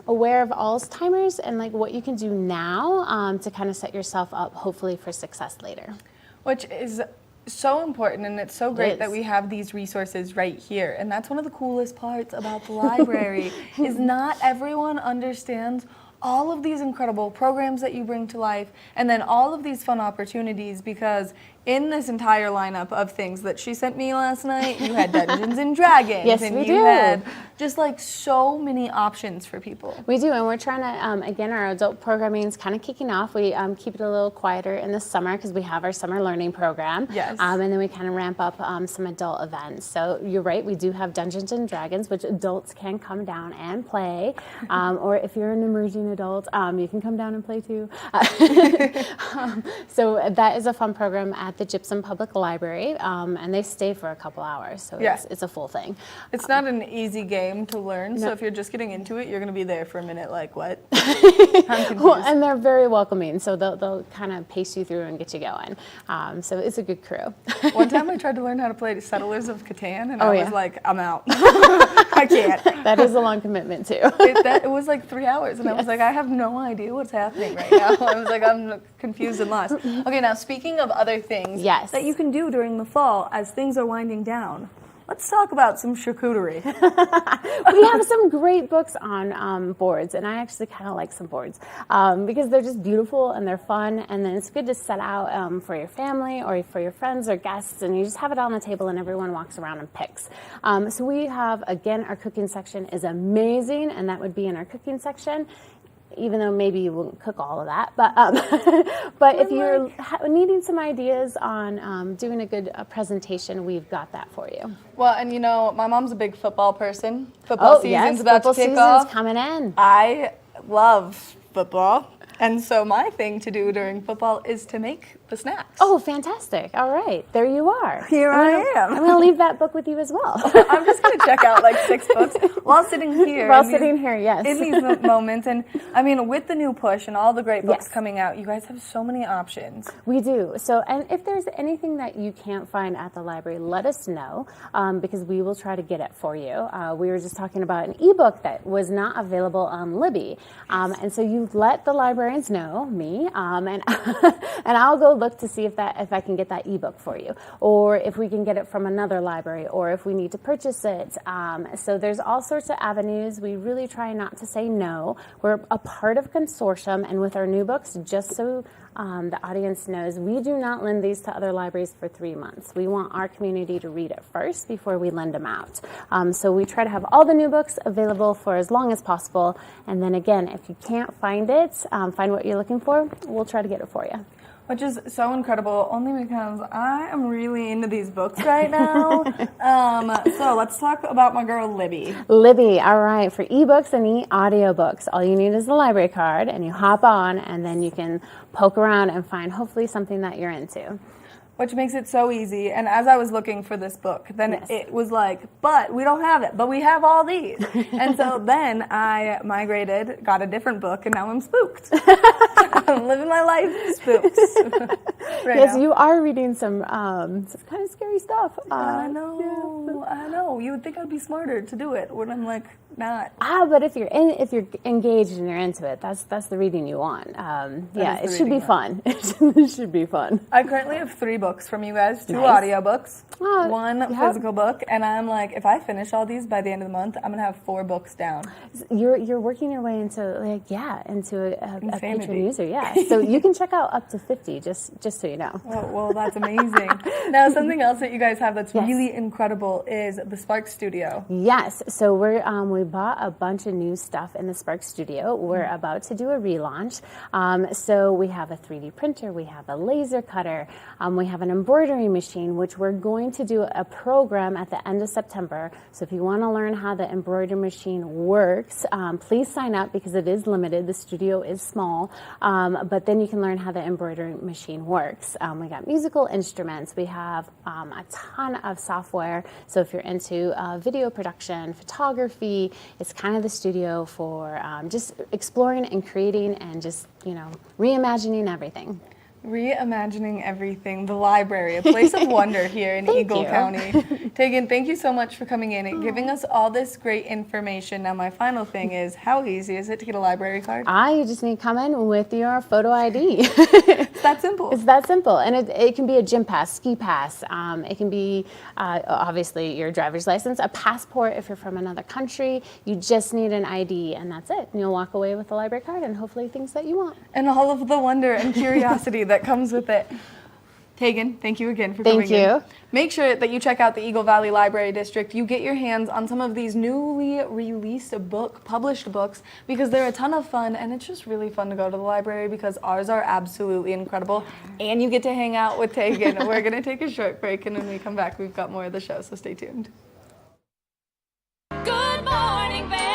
aware of Alzheimer's and like what you can do now to kind of set yourself up hopefully for success later. Which is so important, and it's so great that we have these resources right here. And that's one of the coolest parts about the library is not everyone understands all of these incredible programs that you bring to life, and then all of these fun opportunities, because in this entire lineup of things that she sent me last night, you had Dungeons and Dragons, Yes, and we you do. had just like so many options for people. We do, and we're trying to, again, our adult programming is kind of kicking off. We keep it a little quieter in the summer because we have our summer learning program. Yes. And then we kind of ramp up some adult events. So you're right, we do have Dungeons and Dragons, which adults can come down and play. Or if you're an emerging adult, you can come down and play too. So that is a fun program at the Gypsum Public Library, and they stay for a couple hours, so it's a full thing. It's not an easy game to learn, so No. if you're just getting into it, you're going to be there for a minute like, what? Well, and they're very welcoming, so they'll kind of pace you through and get you going. So it's a good crew. One time I tried to learn how to play Settlers of Catan, and Oh, I yeah. was like, I'm out. I can't. That is a long commitment, too. It was like 3 hours, and I was like, I have no idea what's happening right now. I was like, I'm confused and lost. Okay, now speaking of other things that you can do during the fall as things are winding down, let's talk about some charcuterie. We have some great books on boards, and I actually kind of like some boards because they're just beautiful and they're fun, and then it's good to set out for your family or for your friends or guests, and you just have it on the table and everyone walks around and picks. So we have, again, our cooking section is amazing, and that would be in our cooking section. Even though maybe you won't cook all of that, but if you're needing some ideas on doing a good presentation, we've got that for you. Well, and you know, my mom's a big football person. Football season's about to kick off. Football season's coming in. I love football, and so my thing to do during football is to make the snacks. Oh, fantastic. All right. There you are. Here I am. I'm going to leave that book with you as well. I'm just going to check out like 6 books while sitting here. Yes. In these moments. And I mean, with the new push and all the great books coming out, you guys have so many options. We do. So, and if there's anything that you can't find at the library, let us know because we will try to get it for you. We were just talking about an ebook that was not available on Libby. And so you let the librarians know, me, and I'll go look to see if I can get that ebook for you, or if we can get it from another library, or if we need to purchase it. So there's all sorts of avenues. We really try not to say no. We're a part of consortium, and with our new books, just so the audience knows, we do not lend these to other libraries for 3 months. We want our community to read it first before we lend them out. So we try to have all the new books available for as long as possible. And then again, if you can't find it, find what you're looking for, we'll try to get it for you. Which is so incredible, only because I am really into these books right now. So let's talk about my girl, Libby. Libby, all right. For ebooks and e-audiobooks, all you need is the library card, and you hop on, and then you can poke around and find hopefully something that you're into. Which makes it so easy. And as I was looking for this book, then it was like, but we don't have it, but we have all these. And so then I migrated, got a different book, and now I'm spooked. I'm living my life spooked. Yes, you are reading some kind of scary stuff. I know. You would think I'd be smarter to do it when I'm like not? But if you're engaged and you're into it, that's the reading you want. It should be fun. It should be fun. I currently have 3 books from you guys, 2 Nice. audiobooks, 1 physical book, and I'm like, if I finish all these by the end of the month, I'm gonna have 4 books down. You're working your way into a patron user, yeah. So you can check out up to 50, just so you know. Well, that's amazing. Now, something else that you guys have that's really incredible is the Spark Studio. Yes, so we bought a bunch of new stuff in the Spark Studio. We're about to do a relaunch. So we have a 3D printer, we have a laser cutter, we have an embroidery machine, which we're going to do a program at the end of September. So if you want to learn how the embroidery machine works, please sign up because it is limited. The studio is small, but then you can learn how the embroidery machine works. We got musical instruments. We have a ton of software. So if you're into video production, photography, it's kind of the studio for just exploring and creating and just, reimagining everything. Reimagining everything, the library, a place of wonder here in Eagle County. Tegan, thank you so much for coming in and giving us all this great information. Now, my final thing is, how easy is it to get a library card? You just need to come in with your photo ID. It's that simple. It's that simple. And it can be a gym pass, ski pass. It can be, obviously, your driver's license, a passport if you're from another country. You just need an ID, and that's it. And you'll walk away with a library card and hopefully things that you want. And all of the wonder and curiosity that comes with it. Tegan, thank you again for coming in. Thank you. Make sure that you check out the Eagle Valley Library District. You get your hands on some of these newly released published books, because they're a ton of fun, and it's just really fun to go to the library because ours are absolutely incredible. And you get to hang out with Tegan. We're going to take a short break, and when we come back, we've got more of the show, so stay tuned. Good morning, Vail.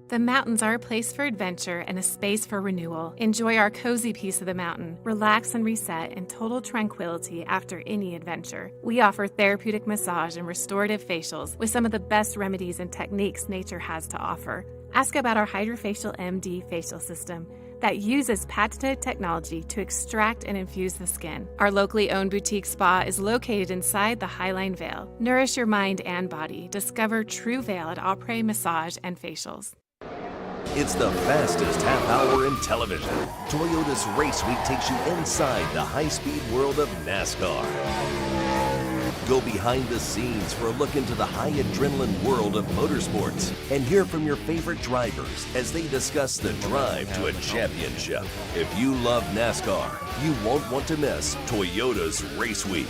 The mountains are a place for adventure and a space for renewal. Enjoy our cozy piece of the mountain. Relax and reset in total tranquility after any adventure. We offer therapeutic massage and restorative facials with some of the best remedies and techniques nature has to offer. Ask about our Hydrofacial MD facial system that uses patented technology to extract and infuse the skin. Our locally owned boutique spa is located inside the Highline Vail. Nourish your mind and body. Discover True Vail at Après Massage and Facials. It's the fastest half hour in television. Toyota's Race Week takes you inside the high-speed world of NASCAR. Go behind the scenes for a look into the high adrenaline world of motorsports and hear from your favorite drivers as they discuss the drive to a championship. If you love NASCAR, you won't want to miss Toyota's Race Week.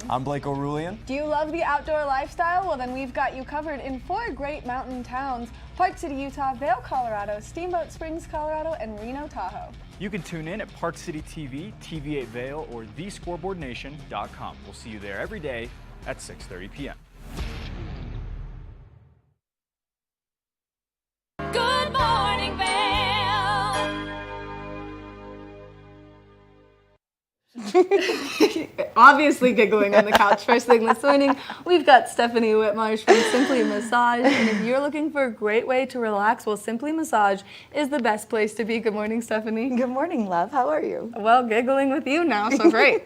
I'm Blake O'Rulian. Do you love the outdoor lifestyle? Well, then we've got you covered in 4 great mountain towns: Park City, Utah, Vail, Colorado, Steamboat Springs, Colorado, and Reno, Tahoe. You can tune in at Park City TV, TV8 Vail, or thescoreboardnation.com. We'll see you there every day at 6:30 p.m. Good morning, Vail. Obviously giggling on the couch first thing this morning. We've got Stephanie Whitmarsh from Simply Massage, and if you're looking for a great way to relax, well, Simply Massage is the best place to be. Good morning, Stephanie. Good morning, love. How are you? Well, giggling with you now, so great.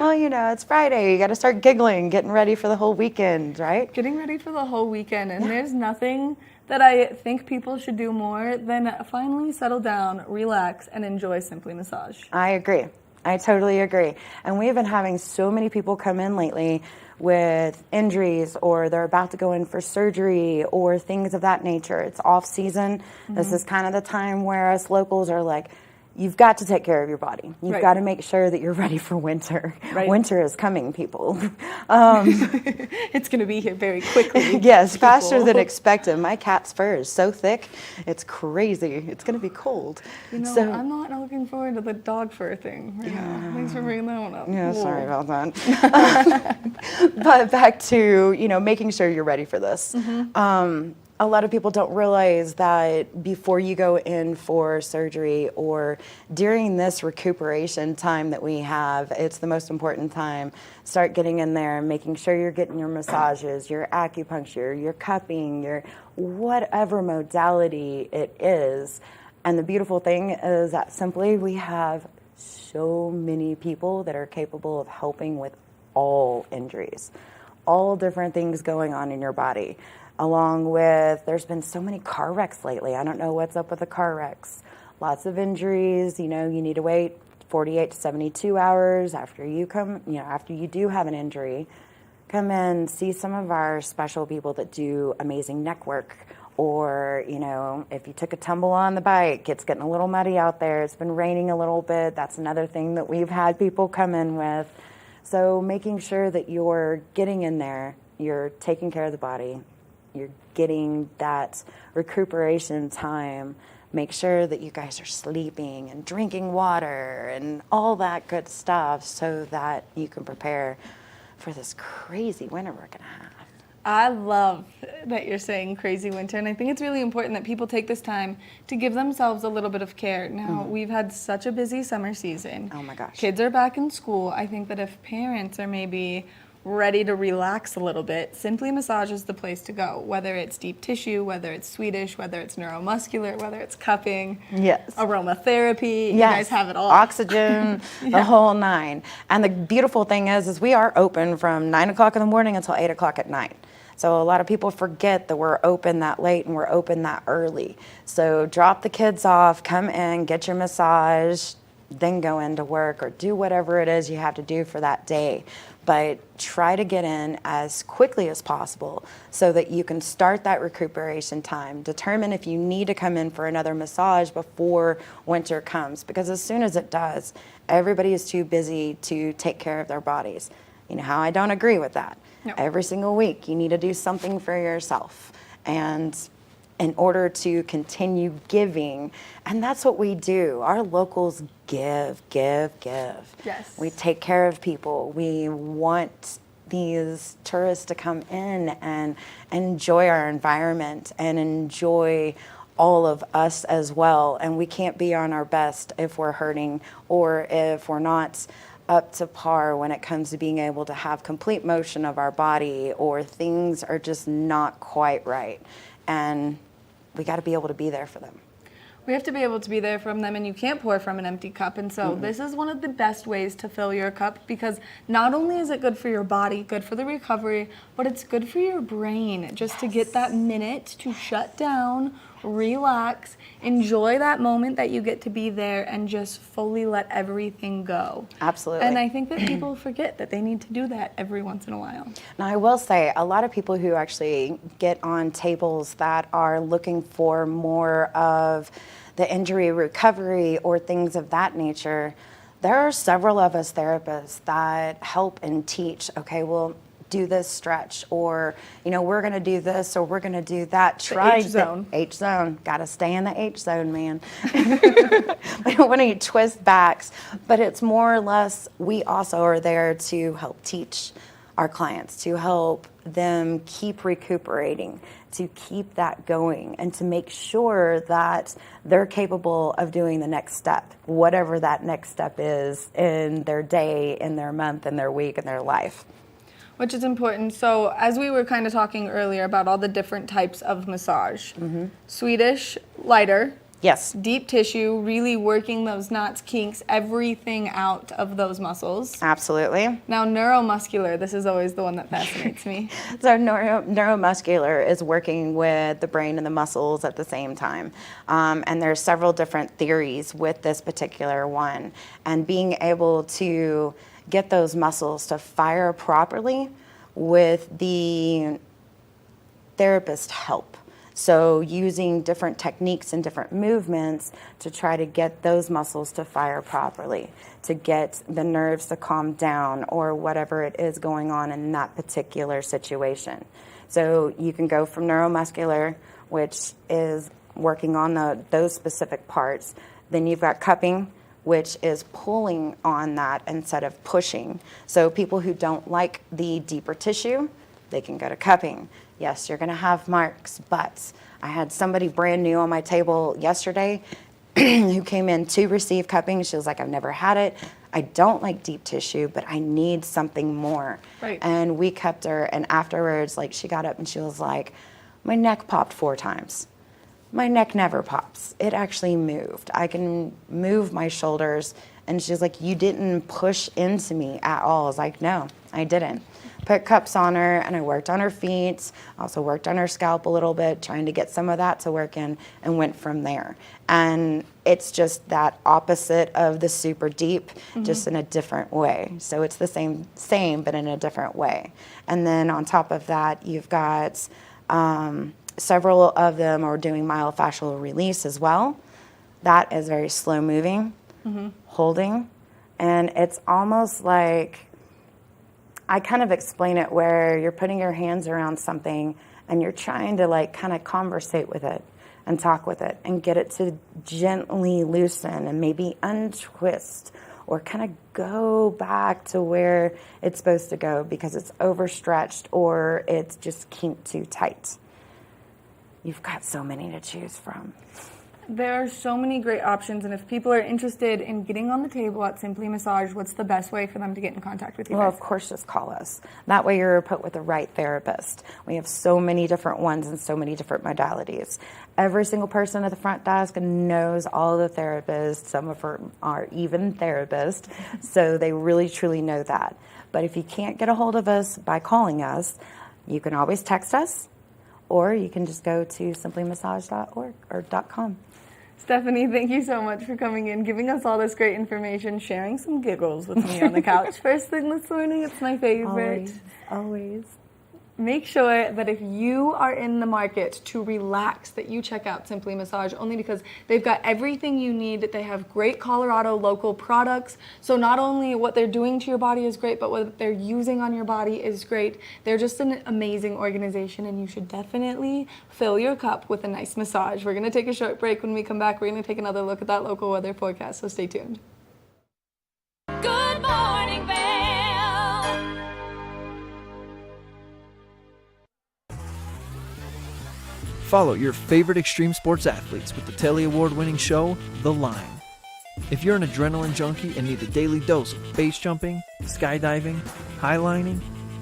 Well, it's Friday. You got to start giggling, getting ready for the whole weekend, right? Getting ready for the whole weekend, and there's nothing that I think people should do more than finally settle down, relax, and enjoy Simply Massage. I agree. I totally agree. And we've been having so many people come in lately with injuries, or they're about to go in for surgery or things of that nature. It's off season. This is kind of the time where us locals are like, you've got to take care of your body. You've Right. got to make sure that you're ready for winter. Right. Winter is coming, people. It's going to be here very quickly. Yes, faster people. than expected. My cat's fur is so thick, it's crazy. It's going to be cold. You know, So- I'm not looking forward to the dog fur thing right now. Thanks for bringing that one up. Yeah, sorry Whoa. about that. But back to, making sure you're ready for this. A lot of people don't realize that before you go in for surgery or during this recuperation time that we have, it's the most important time. Start getting in there and making sure you're getting your massages, your acupuncture, your cupping, your whatever modality it is. And the beautiful thing is that simply we have so many people that are capable of helping with all injuries, all different things going on in your body. Along with, there's been so many car wrecks lately. I don't know what's up with the car wrecks. Lots of injuries, you need to wait 48 to 72 hours after you come, after you do have an injury. Come in, see some of our special people that do amazing neck work. Or, if you took a tumble on the bike, it's getting a little muddy out there. It's been raining a little bit. That's another thing that we've had people come in with. So making sure that you're getting in there, you're taking care of the body, you're getting that recuperation time. Make sure that you guys are sleeping and drinking water and all that good stuff so that you can prepare for this crazy winter we're going to have. I love that you're saying crazy winter, and I think it's really important that people take this time to give themselves a little bit of care. Now, we've had such a busy summer season. Oh my gosh. Kids are back in school. I think that if parents are maybe ready to relax a little bit, Simply Massage is the place to go. Whether it's deep tissue, whether it's Swedish, whether it's neuromuscular, whether it's cupping, yes, aromatherapy, you yes. guys have it all. Oxygen, Yeah. the whole nine. And the beautiful thing is we are open from 9 o'clock in the morning until 8 o'clock at night. So a lot of people forget that we're open that late and we're open that early. So drop the kids off, come in, get your massage, then go into work or do whatever it is you have to do for that day. But try to get in as quickly as possible so that you can start that recuperation time. Determine if you need to come in for another massage before winter comes, because as soon as it does, everybody is too busy to take care of their bodies. You know how I don't agree with that. No. Every single week, you need to do something for yourself. And in order to continue giving, and that's what we do. Our locals give. Yes. We take care of people. We want these tourists to come in and enjoy our environment and enjoy all of us as well. And we can't be on our best if we're hurting or if we're not up to par when it comes to being able to have complete motion of our body or things are just not quite right. And we got to be able to be there for them. We have to be able to be there from them, and you can't pour from an empty cup. And so this is one of the best ways to fill your cup, because not only is it good for your body, good for the recovery, but it's good for your brain just to get that minute to shut down, relax, enjoy that moment that you get to be there and just fully let everything go. Absolutely. And I think that people forget that they need to do that every once in a while. Now, I will say, a lot of people who actually get on tables that are looking for more of the injury recovery or things of that nature, there are several of us therapists that help and teach, okay, well, do this stretch, or, we're going to do this, or we're going to do that. Try H zone. H zone. Got to stay in the H zone, man. We don't want any twist backs, but it's more or less, we also are there to help teach our clients, to help them keep recuperating, to keep that going, and to make sure that they're capable of doing the next step, whatever that next step is in their day, in their month, in their week, in their life. Which is important. So as we were kind of talking earlier about all the different types of massage, Swedish, lighter. Yes. Deep tissue, really working those knots, kinks, everything out of those muscles. Absolutely. Now neuromuscular, this is always the one that fascinates me. So neuromuscular is working with the brain and the muscles at the same time. And there's several different theories with this particular one. And being able to get those muscles to fire properly with the therapist help. So using different techniques and different movements to try to get those muscles to fire properly, to get the nerves to calm down or whatever it is going on in that particular situation. So you can go from neuromuscular, which is working on those specific parts. Then you've got cupping, which is pulling on that instead of pushing. So people who don't like the deeper tissue, they can go to cupping. Yes, you're gonna have marks, but I had somebody brand new on my table yesterday who came in to receive cupping. She was like, I've never had it. I don't like deep tissue, but I need something more. Right. And we cupped her, and afterwards, like, she got up and she was like, my neck popped 4 times. My neck never pops. It actually moved. I can move my shoulders. And she's like, you didn't push into me at all. I was like, no, I didn't. Put cups on her, and I worked on her feet, also worked on her scalp a little bit, trying to get some of that to work in, and went from there. And it's just that opposite of the super deep, just in a different way. So it's the same, but in a different way. And then on top of that, you've got several of them are doing myofascial release as well. That is very slow moving, holding, and it's almost like, I kind of explain it where you're putting your hands around something and you're trying to like kind of conversate with it and talk with it and get it to gently loosen and maybe untwist or kind of go back to where it's supposed to go because it's overstretched or it's just kinked too tight. You've got so many to choose from. There are so many great options, and if people are interested in getting on the table at Simply Massage, what's the best way for them to get in contact with you Well, guys? of course, just call us. That way you're put with the right therapist. We have so many different ones and so many different modalities. Every single person at the front desk knows all the therapists. Some of them are even therapists, so they really, truly know that. But if you can't get a hold of us by calling us, you can always text us, or you can just go to simplymassage.org or .com. Stephanie, thank you so much for coming in, giving us all this great information, sharing some giggles with me on the couch first thing this morning. It's my favorite. Always. Make sure that if you are in the market to relax, that you check out Simply Massage, only because they've got everything you need. They have great Colorado local products. So not only what they're doing to your body is great, but what they're using on your body is great. They're just an amazing organization, and you should definitely fill your cup with a nice massage. We're going to take a short break. When we come back, we're going to take another look at that local weather forecast, so stay tuned. Good morning, Vail. Follow your favorite extreme sports athletes with the Telly Award-winning show, The Line. If you're an adrenaline junkie and need a daily dose of base jumping, skydiving, highlining,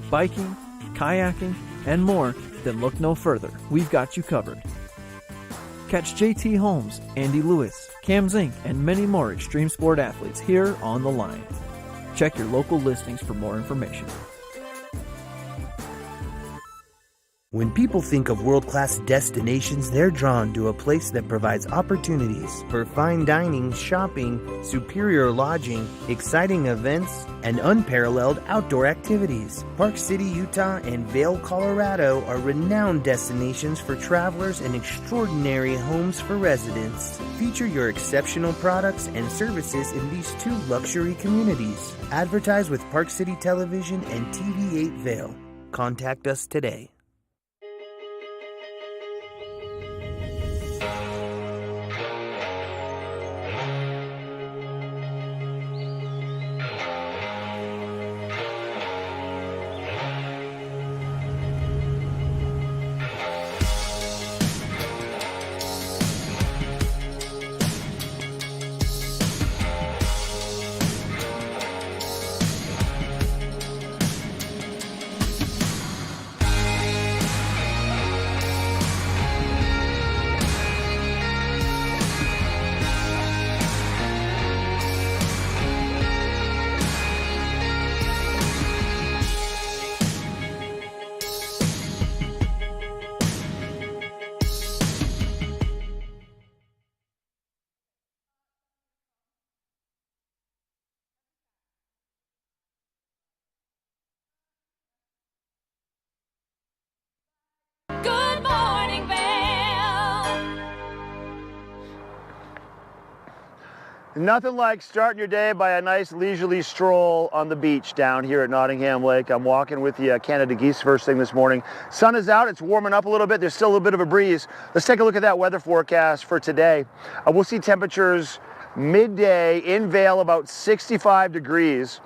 biking, kayaking, and more, then look no further. We've got you covered. Catch JT Holmes, Andy Lewis, Cam Zink, and many more extreme sport athletes here on The Line. Check your local listings for more information. When people think of world-class destinations, they're drawn to a place that provides opportunities for fine dining, shopping, superior lodging, exciting events, and unparalleled outdoor activities. Park City, Utah, and Vail, Colorado are renowned destinations for travelers and extraordinary homes for residents. Feature your exceptional products and services in these 2 luxury communities. Advertise with Park City Television and TV8 Vail. Contact us today. Nothing like starting your day by a nice leisurely stroll on the beach down here at Nottingham Lake. I'm walking with the Canada geese first thing this morning. Sun is out, it's warming up a little bit. There's still a little bit of a breeze. Let's take a look at that weather forecast for today. We'll see temperatures midday in Vail about 65 degrees.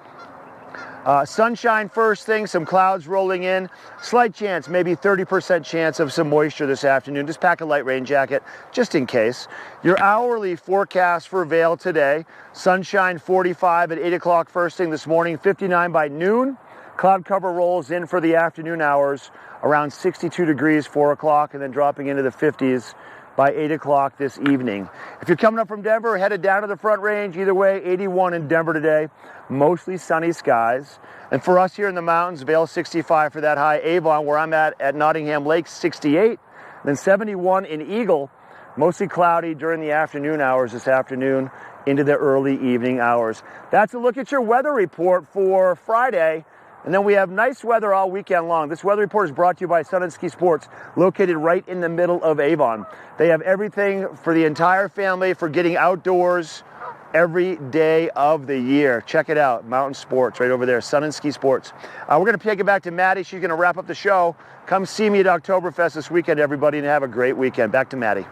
Sunshine first thing, some clouds rolling in. Slight chance, maybe 30% chance of some moisture this afternoon. Just pack a light rain jacket just in case. Your hourly forecast for Vail today, sunshine 45 at 8 o'clock first thing this morning, 59 by noon. Cloud cover rolls in for the afternoon hours, around 62 degrees, 4 o'clock, and then dropping into the 50s by 8 o'clock this evening. If you're coming up from Denver, headed down to the Front Range, either way, 81 in Denver today, mostly sunny skies. And for us here in the mountains, Vail 65 for that high, Avon, where I'm at Nottingham Lake, 68, then 71 in Eagle, mostly cloudy during the afternoon hours this afternoon into the early evening hours. That's a look at your weather report for Friday. And then we have nice weather all weekend long. This weather report is brought to you by Sun and Ski Sports, located right in the middle of Avon. They have everything for the entire family for getting outdoors every day of the year. Check it out, Mountain Sports right over there, Sun and Ski Sports. We're going to take it back to Maddie. She's going to wrap up the show. Come see me at Oktoberfest this weekend, everybody, and have a great weekend. Back to Maddie.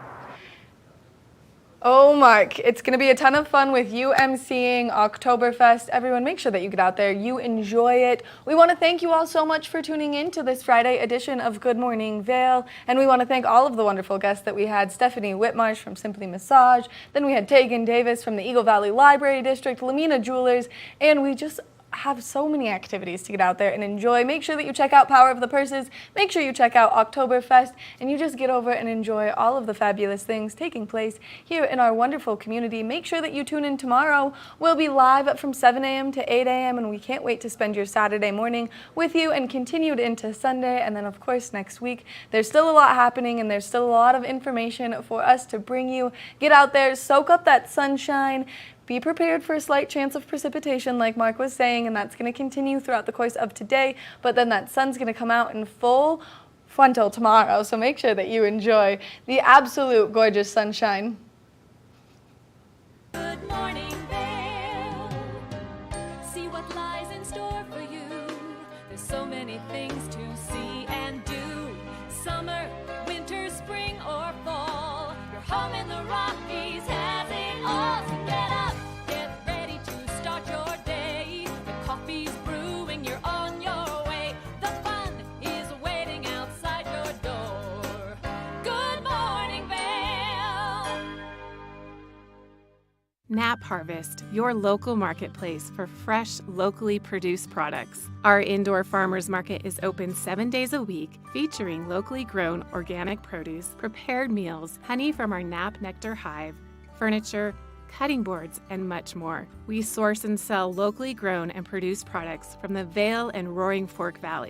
Oh, Mark, it's going to be a ton of fun with you emceeing Oktoberfest. Everyone, make sure that you get out there, you enjoy it. We want to thank you all so much for tuning in to this Friday edition of Good Morning Vail. And we want to thank all of the wonderful guests that we had. Stephanie Whitmarsh from Simply Massage. Then we had Tegan Davis from the Eagle Valley Library District, Lamina Jewelers, and we just have so many activities to get out there and enjoy. Make sure that you check out Power of the Purses. Make sure you check out Oktoberfest, and you just get over and enjoy all of the fabulous things taking place here in our wonderful community. Make sure that you tune in tomorrow. We'll be live from 7 a.m. to 8 a.m., and we can't wait to spend your Saturday morning with you and continued into Sunday. And then, of course, next week, there's still a lot happening, and there's still a lot of information for us to bring you. Get out there, soak up that sunshine. Be prepared for a slight chance of precipitation, like Mark was saying, and that's going to continue throughout the course of today. But then that sun's going to come out in full frontal tomorrow, so make sure that you enjoy the absolute gorgeous sunshine. Good morning, Vail. See what lies in store for you. There's so many things to see and do. Summer, winter, spring, or fall. Your home in the Rockies has it all. So get up, get ready to start your day. The coffee's brewing, you're on your way. The fun is waiting outside your door. Good morning, Vail. Nap Harvest, your local marketplace for fresh, locally produced products. Our indoor farmers market is open 7 days a week, featuring locally grown organic produce, prepared meals, honey from our Nap Nectar hive, furniture, cutting boards, and much more. We source and sell locally grown and produced products from the Vail and Roaring Fork Valley.